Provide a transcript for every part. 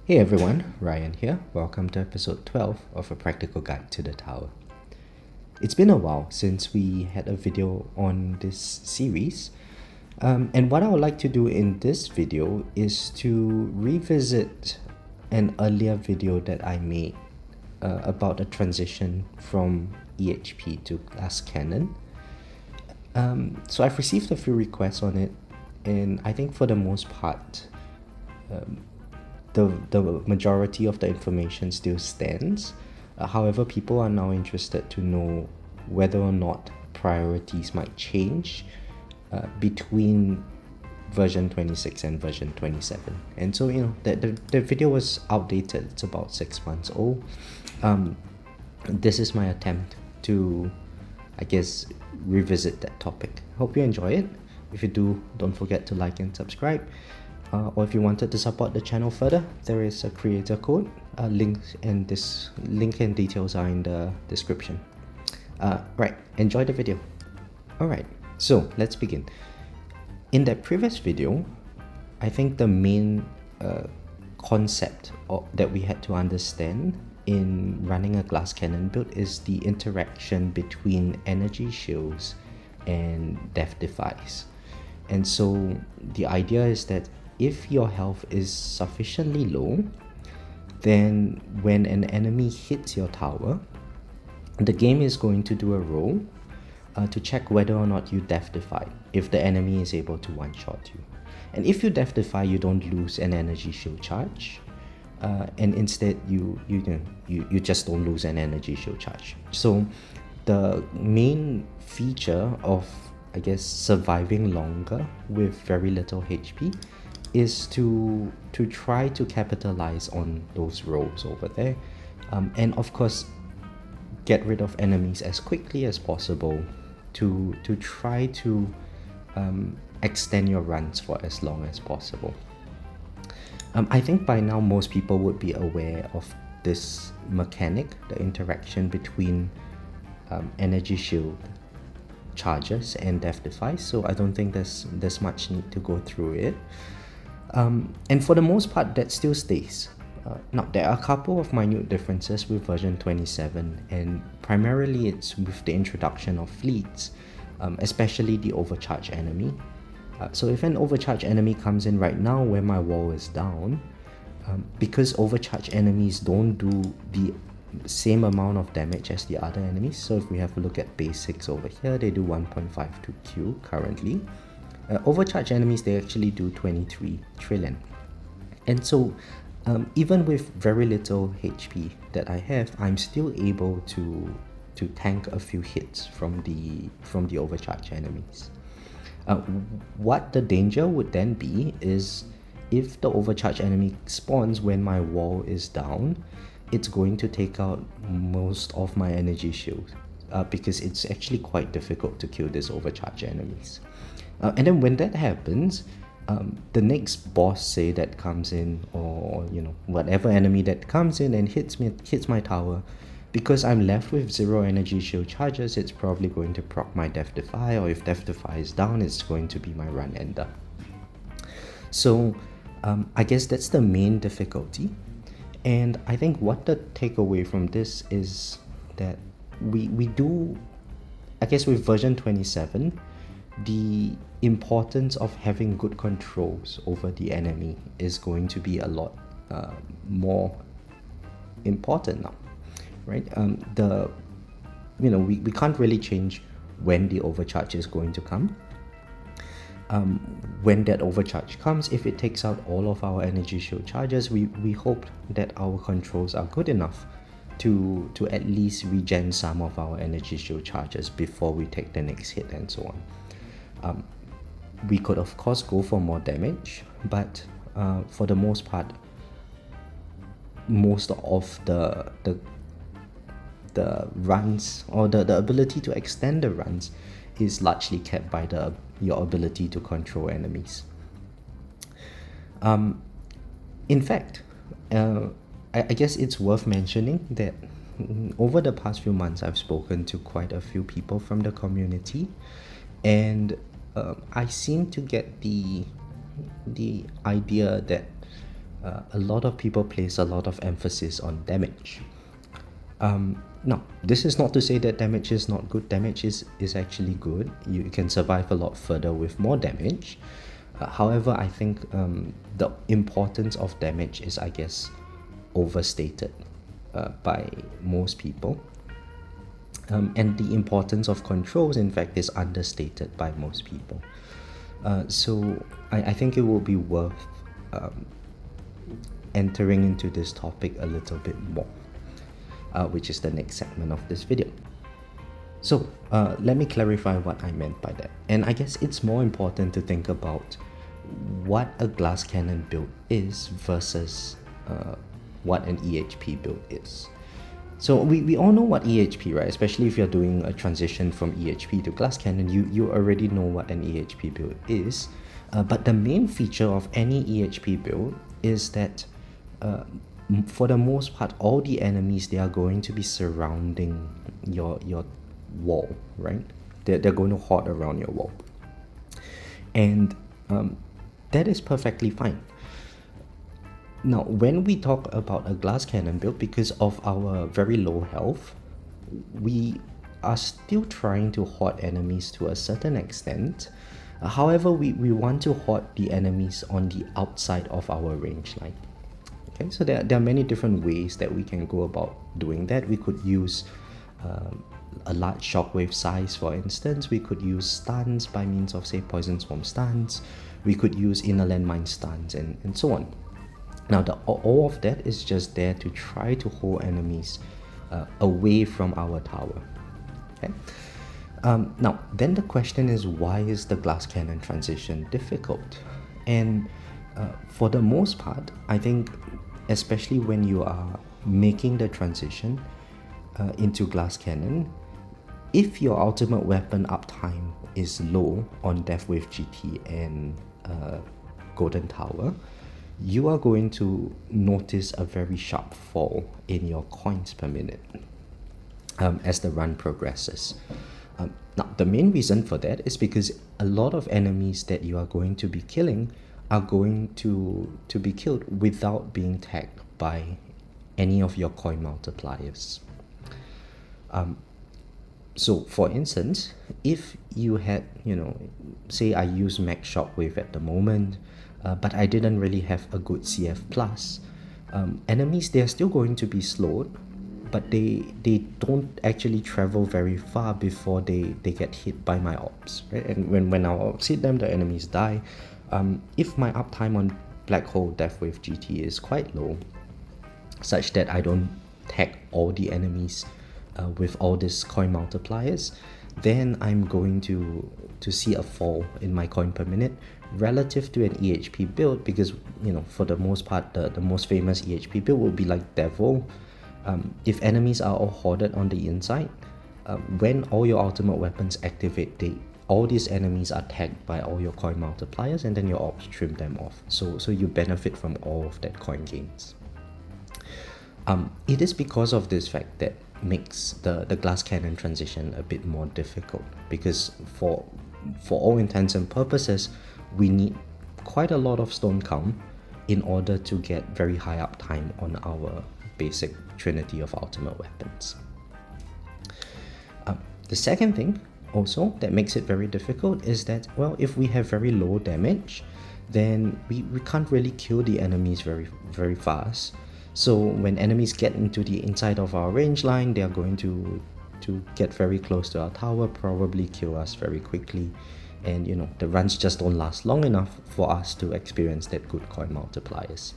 Hey everyone, Ryan here. Welcome to episode 12 of A Practical Guide to the Tower. It's been a while since we had a video on this series, and what I would like to do in this video is to revisit an earlier video that I made about a transition from EHP to glass cannon. So I've received a few requests on it, and I think for the most part, the majority of the information still stands. However, people are now interested to know whether or not priorities might change between version 26 and version 27. And so, the video was outdated. It's about 6 months old. This is my attempt to, I guess, revisit that topic. Hope you enjoy it. If you do, don't forget to like and subscribe. Or if you wanted to support the channel further, there is a creator code. Link and details are in the description. Right, enjoy the video. Alright, so let's begin. In that previous video, I think the main concept that we had to understand in running a glass cannon build is the interaction between energy shields and death defies. And so the idea is that if your health is sufficiently low, then when an enemy hits your tower, the game is going to do a roll to check whether or not you death defy, if the enemy is able to one-shot you. And if you death defy, you don't lose an energy shield charge, and instead you just don't lose an energy shield charge. So the main feature of, I guess, surviving longer with very little HP is to try to capitalize on those rolls over there, and of course get rid of enemies as quickly as possible to try to extend your runs for as long as possible. I think by now most people would be aware of this mechanic, the interaction between energy shield charges and death defies, so I don't think there's much need to go through it. And for the most part, that still stays. Now, there are a couple of minute differences with version 27, and primarily it's with the introduction of fleets, especially the overcharge enemy. So if an overcharge enemy comes in right now where my wall is down, because overcharge enemies don't do the same amount of damage as the other enemies, so if we have a look at basics over here, they do 1.52 Q currently. Overcharge enemies, they actually do 23 trillion. And so even with very little HP that I have, I'm still able to tank a few hits from the overcharge enemies. What the danger would then be is if the overcharge enemy spawns when my wall is down, it's going to take out most of my energy shield, because it's actually quite difficult to kill these overcharge enemies. And then when that happens, the next boss, say, that comes in, or whatever enemy that comes in and hits my tower, because I'm left with 0 energy shield charges, it's probably going to proc my death defy, or if death defy is down, it's going to be my run ender. So I guess that's the main difficulty. And I think what the takeaway from this is that we do, I guess, with version 27, the importance of having good controls over the enemy is going to be a lot more important now, right? We can't really change when the overcharge is going to come. When that overcharge comes, if it takes out all of our energy shield charges, we hope that our controls are good enough to at least regen some of our energy shield charges before we take the next hit and so on. We could of course go for more damage, but for the most part, most of the runs, or the ability to extend the runs, is largely kept by your ability to control enemies. In fact, I guess it's worth mentioning that over the past few months, I've spoken to quite a few people from the community, and I seem to get the idea that a lot of people place a lot of emphasis on damage. Now, this is not to say that damage is not good. Damage is actually good. You can survive a lot further with more damage. However, I think the importance of damage is, I guess, overstated by most people. And the importance of controls, in fact, is understated by most people. So I think it will be worth entering into this topic a little bit more, which is the next segment of this video. So let me clarify what I meant by that. And I guess it's more important to think about what a glass cannon build is versus what an EHP build is. So we all know what EHP, right? Especially if you're doing a transition from EHP to glass cannon, you already know what an EHP build is. But the main feature of any EHP build is that for the most part, all the enemies, they are going to be surrounding your wall, right? They're going to hoard around your wall. And that is perfectly fine. Now, when we talk about a glass cannon build, because of our very low health, we are still trying to hoard enemies to a certain extent. However, we want to hoard the enemies on the outside of our range line. Okay, so there are many different ways that we can go about doing that. We could use a large shockwave size, for instance. We could use stuns by means of, say, poison swarm stuns. We could use inner landmine stuns, and so on. Now, all of that is just there to try to hold enemies away from our tower. Okay. Now, then the question is, why is the glass cannon transition difficult? And for the most part, I think, especially when you are making the transition into glass cannon, if your ultimate weapon uptime is low on Deathwave GT and Golden Tower, you are going to notice a very sharp fall in your coins per minute as the run progresses. Now, the main reason for that is because a lot of enemies that you are going to be killing are going to be killed without being tagged by any of your coin multipliers. So, for instance, if you had, say I use Max Shockwave at the moment, but I didn't really have a good CF plus, enemies, they're still going to be slowed, but they don't actually travel very far before they get hit by my ops, right? And when our ops hit them, the enemies die. If my uptime on Black Hole Deathwave GT is quite low, such that I don't tag all the enemies with all these coin multipliers, then I'm going to see a fall in my coin per minute relative to an EHP build, because for the most part, the most famous EHP build will be like Devil. If enemies are all hoarded on the inside, when all your ultimate weapons activate, all these enemies are tagged by all your coin multipliers, and then your ops trim them off. So you benefit from all of that coin gains. It is because of this fact that makes the glass cannon transition a bit more difficult, because for all intents and purposes, we need quite a lot of stone count in order to get very high uptime on our basic trinity of ultimate weapons. The second thing also that makes it very difficult is that, well, if we have very low damage, then we can't really kill the enemies very fast. So when enemies get into the inside of our range line, they are going to get very close to our tower, probably kill us very quickly, and the runs just don't last long enough for us to experience that good coin multipliers.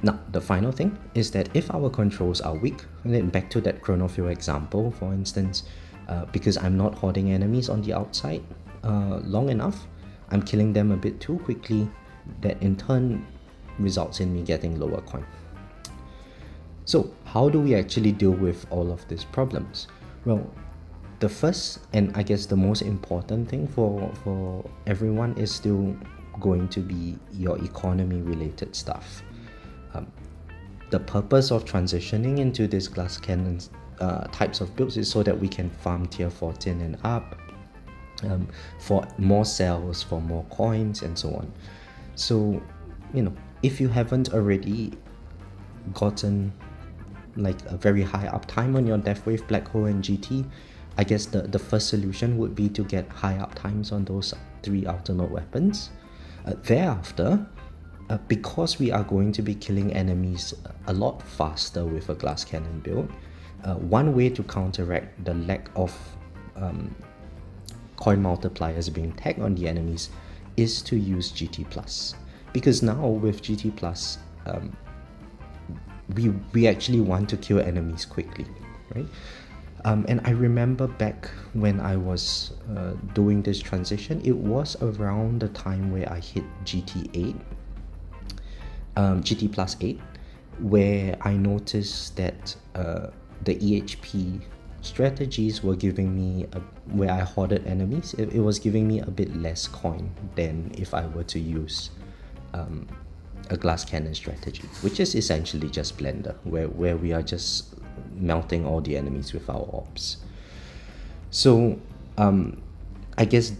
Now, the final thing is that if our controls are weak, and then back to that Chronofuel example, for instance, because I'm not hoarding enemies on the outside long enough, I'm killing them a bit too quickly, that in turn results in me getting lower coin. So how do we actually deal with all of these problems? Well, the first and I guess the most important thing for everyone is still going to be your economy related stuff. The purpose of transitioning into this glass cannon types of builds is so that we can farm tier 14 and up for more cells, for more coins, and so on. So, if you haven't already gotten like a very high uptime on your Deathwave, Black Hole, and GT, I guess the first solution would be to get high uptimes on those 3 alternate weapons. Thereafter, because we are going to be killing enemies a lot faster with a glass cannon build, one way to counteract the lack of coin multipliers being tagged on the enemies is to use GT Plus. Because now with GT Plus, we actually want to kill enemies quickly, right? And I remember back when I was doing this transition, it was around the time where I hit GT8, GT plus 8, where I noticed that the EHP strategies were giving me, where I hoarded enemies, it was giving me a bit less coin than if I were to use a glass cannon strategy, which is essentially just Blender, where we are just melting all the enemies with our orbs. So I guess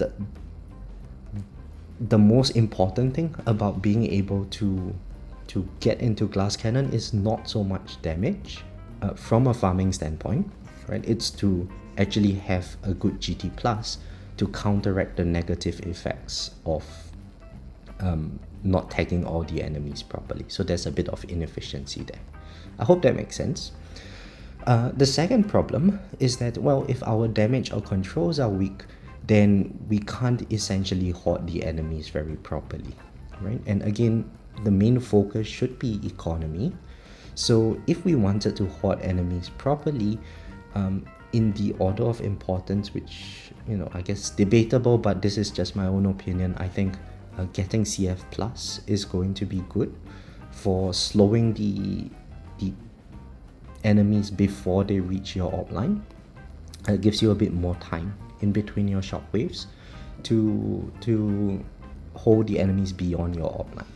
the most important thing about being able to get into glass cannon is not so much damage from a farming standpoint, right? It's to actually have a good GT plus to counteract the negative effects of not tagging all the enemies properly. So there's a bit of inefficiency there. I hope that makes sense. The second problem is that, well, if our damage or controls are weak, then we can't essentially hoard the enemies very properly, right? And again, the main focus should be economy. So if we wanted to hoard enemies properly, in the order of importance, which, I guess debatable, but this is just my own opinion, I think getting CF plus is going to be good for slowing the enemies before they reach your orb line. It gives you a bit more time in between your shockwaves to hold the enemies beyond your orb line.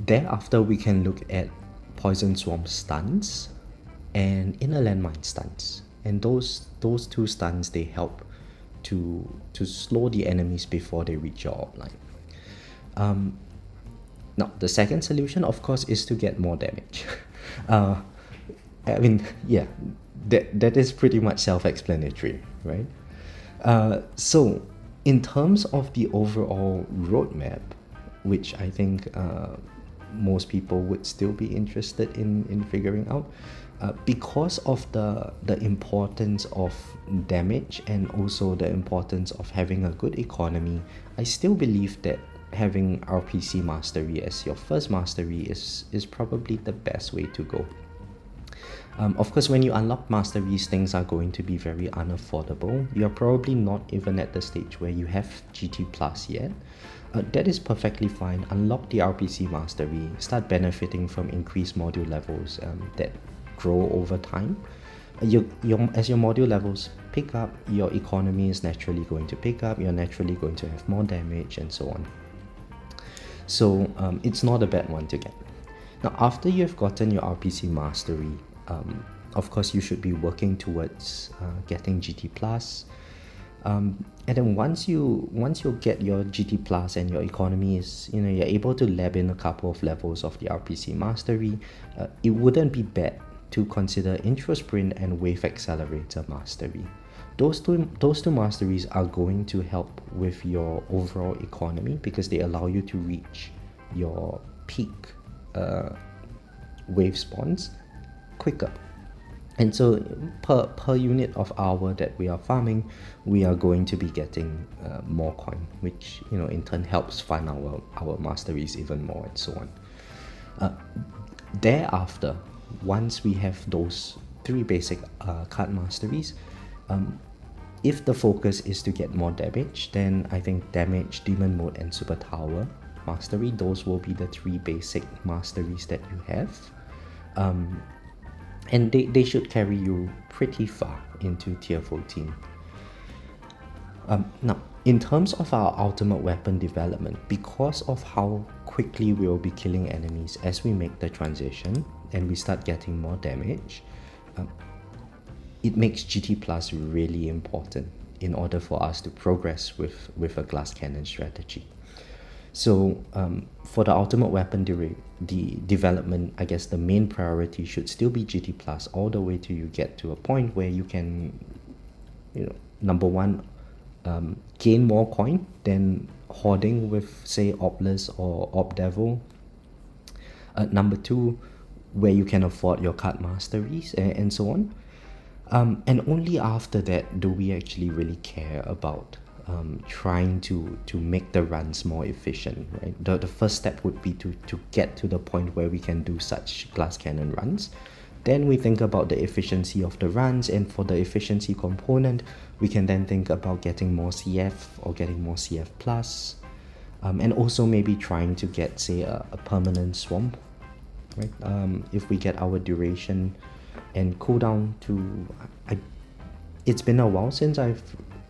Thereafter, we can look at Poison Swarm stuns and Inner Landmine stuns, and those two stuns, they help to slow the enemies before they reach your orb line. Now, the second solution, of course, is to get more damage. I mean, yeah, that is pretty much self-explanatory, right? So, in terms of the overall roadmap, which I think most people would still be interested in figuring out, because of the importance of damage and also the importance of having a good economy, I still believe that having RPC mastery as your first mastery is probably the best way to go. Of course, when you unlock masteries, things are going to be very unaffordable. You're probably not even at the stage where you have GT plus yet. That is perfectly fine. Unlock the RPC mastery, start benefiting from increased module levels that grow over time. As your module levels pick up, your economy is naturally going to pick up, you're naturally going to have more damage and so on. So it's not a bad one to get. Now, after you've gotten your RPC mastery, of course you should be working towards getting GT plus. And then once you get your GT plus and your economy is, you're able to lab in a couple of levels of the RPC mastery, it wouldn't be bad to consider Intro Sprint and Wave Accelerator mastery. Those two masteries are going to help with your overall economy because they allow you to reach your peak wave spawns quicker. And so per unit of hour that we are farming, we are going to be getting more coin, which in turn helps fund our masteries even more and so on. Thereafter, once we have those 3 basic card masteries, if the focus is to get more damage, then I think damage, demon mode, and super tower mastery, those will be the 3 basic masteries that you have. And they should carry you pretty far into tier 14. Now, in terms of our ultimate weapon development, because of how quickly we will be killing enemies as we make the transition and we start getting more damage, it makes GT Plus really important in order for us to progress with a glass cannon strategy. So for the ultimate weapon the development, I guess the main priority should still be GT plus, all the way till you get to a point where you can, number one, gain more coin than hoarding with, say, Obelisk or Obdevil. Number two, where you can afford your card masteries and so on. And only after that do we actually really care about trying to make the runs more efficient, right? The first step would be to get to the point where we can do such glass cannon runs. Then we think about the efficiency of the runs, and for the efficiency component, we can then think about getting more CF or getting more CF plus, and also maybe trying to get, say, a permanent swamp, right? If we get our duration and cooldown to, it's been a while since I've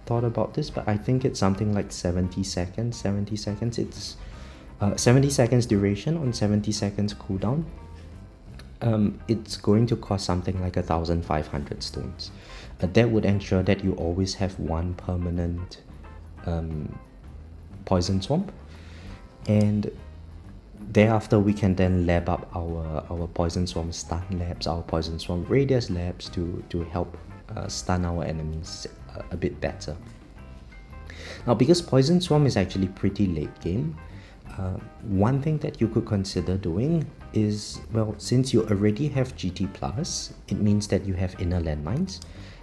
thought about this, but I think it's something like 70 seconds. It's 70 seconds duration on 70 seconds cooldown. It's going to cost something like 1,500 stones. That would ensure that you always have one permanent poison swamp, and thereafter we can then lab up our poison swamp stun labs, our poison swamp radius labs to help stun our enemies a bit better. Now, because poison swamp is actually pretty late game, one thing that you could consider doing is, well, since you already have GT plus, it means that you have inner landmines,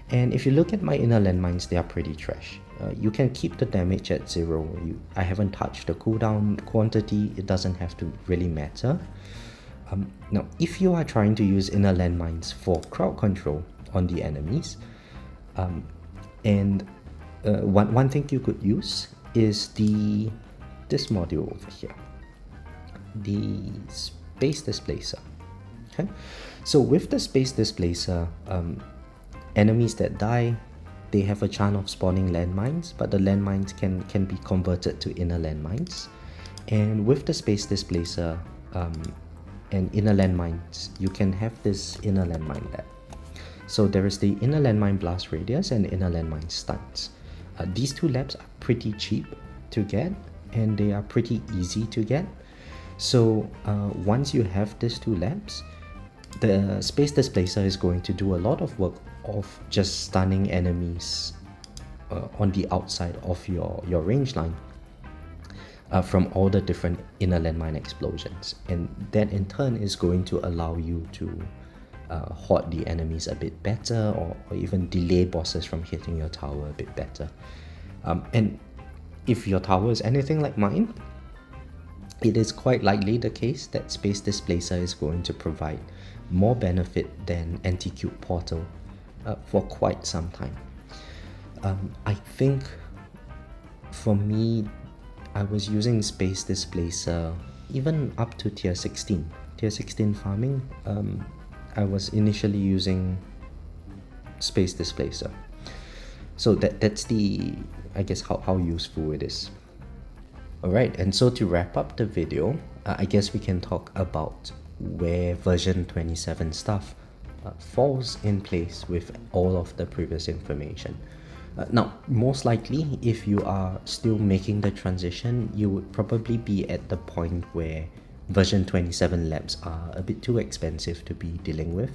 and if you look at my inner landmines, they are pretty trash. You can keep the damage at 0. I haven't touched the cooldown quantity, it doesn't have to really matter. Now, if you are trying to use inner landmines for crowd control on the enemies, and one thing you could use is this module over here, the Space Displacer. Okay, so with the Space Displacer, enemies that die, they have a chance of spawning landmines, but the landmines can be converted to inner landmines. And with the Space Displacer and inner landmines, you can have this inner landmine lab. So there is the inner landmine blast radius and inner landmine stuns. These two labs are pretty cheap to get, and they are pretty easy to get. So once you have these two labs, the Space Displacer is going to do a lot of work of just stunning enemies on the outside of your range line from all the different inner landmine explosions, and that in turn is going to allow you to hoard the enemies a bit better, or even delay bosses from hitting your tower a bit better. And if your tower is anything like mine, it is quite likely the case that Space Displacer is going to provide more benefit than Anti-Cube Portal for quite some time. I think for me, I was using Space Displacer even up to tier 16. Tier 16 farming, I was initially using Space Displacer. So that's the, I guess, how useful it is. Alright, and so to wrap up the video, I guess we can talk about where version 27 stuff falls in place with all of the previous information. Now, most likely, if you are still making the transition, you would probably be at the point where version 27 labs are a bit too expensive to be dealing with.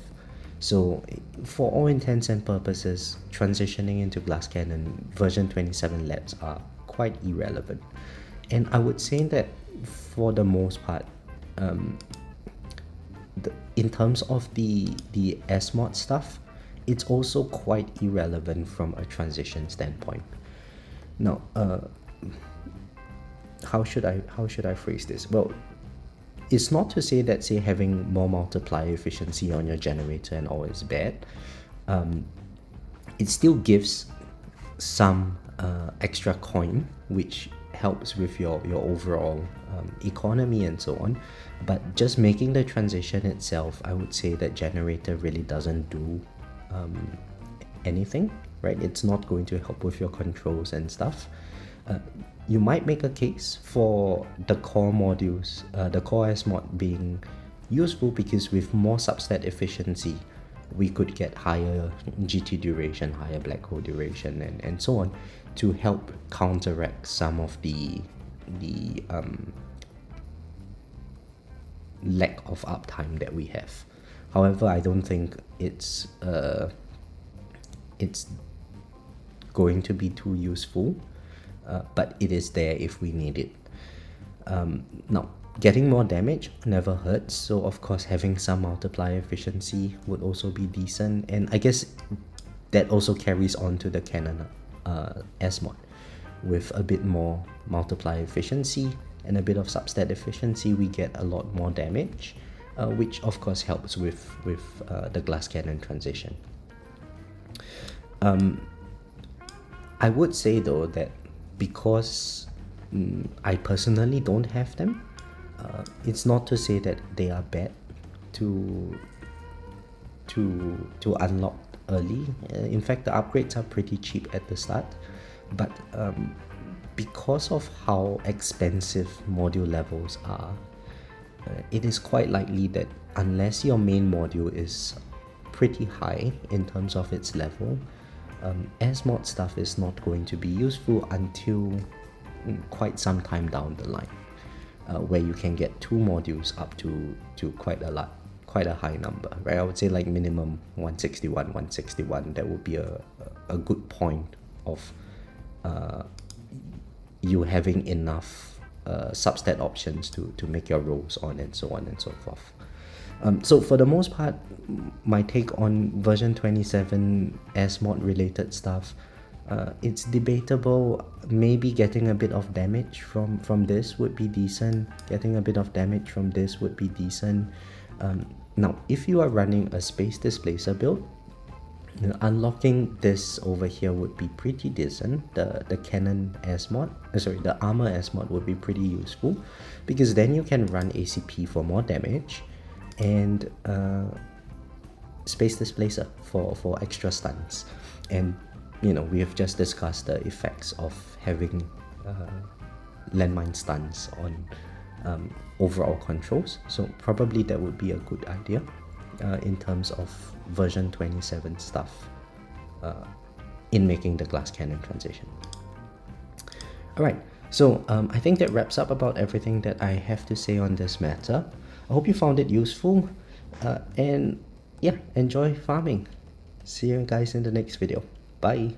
So for all intents and purposes, transitioning into Glass Cannon, version 27 labs are quite irrelevant. And I would say that for the most part, in terms of the S-mod stuff, it's also quite irrelevant from a transition standpoint. Now, how should I phrase this? Well, it's not to say that, say, having more multiplier efficiency on your generator and all is bad. It still gives some extra coin, which helps with your overall economy and so on. But just making the transition itself, I would say that generator really doesn't do anything, right? It's not going to help with your controls and stuff. You might make a case for the core modules, the core S mod being useful, because with more substat efficiency, we could get higher GT duration, higher black hole duration, and so on, to help counteract some of the the lack of uptime that we have. However, I don't think it's going to be too useful, but it is there if we need it. Now, getting more damage never hurts, so of course having some multiplier efficiency would also be decent, and I guess that also carries on to the cannon S mod. With a bit more multiplier efficiency and a bit of substat efficiency, we get a lot more damage, which of course helps with the glass cannon transition. I would say though that because I personally don't have them, it's not to say that they are bad to unlock early. In fact, the upgrades are pretty cheap at the start, but because of how expensive module levels are, it is quite likely that unless your main module is pretty high in terms of its level, SMod stuff is not going to be useful until quite some time down the line, where you can get 2 modules up to quite a high number, right? I would say like minimum 161. That would be a good point of you having enough substat options to make your rolls on, and so on and so forth. So for the most part, my take on version 27 SMod related stuff, it's debatable. Maybe getting a bit of damage from this would be decent. Getting a bit of damage from this would be decent. Now, if you are running a space displacer build, unlocking this over here would be pretty decent. The cannon SMod, the armor SMod would be pretty useful, because then you can run ACP for more damage, and space displacer for extra stuns. And we have just discussed the effects of having landmine stuns on overall controls, so probably that would be a good idea in terms of version 27 stuff in making the glass cannon transition. Alright, so I think that wraps up about everything that I have to say on this matter. I hope you found it useful, and yeah, enjoy farming. See you guys in the next video. Bye.